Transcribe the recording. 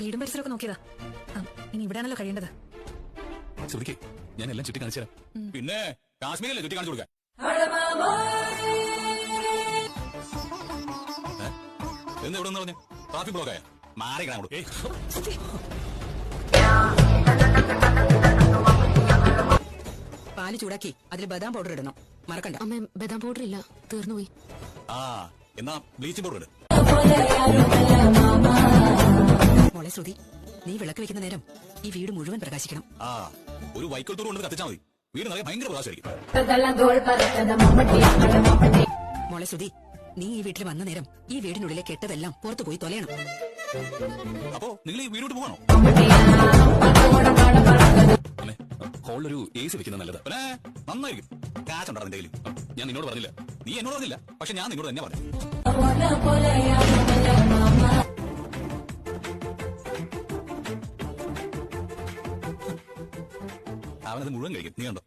വീടും പരിസരമൊക്കെ നോക്കിയതാ. ഇനി ഇവിടെയാണല്ലോ കഴിയേണ്ടത്. ശ്രുതിക്ക് ഞാൻ എല്ലാം ചുറ്റി കാണിച്ചു തരാം. പിന്നെ കാശ്മീരല്ലേ ചുറ്റി കാണിച്ചു കൊടുക്കാൻ. എന്ന് എവിടെ നിന്ന് പറഞ്ഞു? ട്രാഫിക് ബ്ലോക്കായ മാറി കാണാൻ കൊടുക്കും. പാല് ചൂടാക്കി അതിൽ ബദാം പൗഡർ ഇടണം, മറക്കണ്ട. അമ്മ ബദാം പൗഡർ ഇല്ല, തീർന്നുപോയി. ആ എന്നാ ബ്ലീച്ചിങ് പൗഡർ ഇട്. മോളെ ശ്രുതി, നീ വിളക്ക് വെക്കുന്ന നേരം ഈ വീട് മുഴുവൻ പ്രകാശിക്കണം. ആ ഒരു വൈക്കോൽ തോട് കൊണ്ട് കത്തിച്ചാൽ മതി, വീട് നിറയെ ഭയങ്കര പ്രകാശമായിരിക്കും. മോളെ ശ്രുതി, നീ ഈ വീട്ടിൽ വന്ന നേരം ഈ വീടിനുള്ളിലെ കെട്ടതെല്ലാം പുറത്തു പോയി തൊലയണം. അപ്പോ നിങ്ങൾ ഈ വീടോട്ട് പോകണോ? ഹോളിലൊരു AC വെക്കുന്നത് നല്ലതാ. പിന്നെ നന്നായിരിക്കും. കാശുണ്ടോ നിന്റെ കയ്യിൽ? ഞാൻ നിന്നോട് പറഞ്ഞില്ല, നീ എന്നോട് പറഞ്ഞില്ല, പക്ഷെ ഞാൻ നിന്നോട് തന്നെ പറഞ്ഞു. അവനത് മുഴുവൻ കഴിക്കും, നീ കണ്ടോ?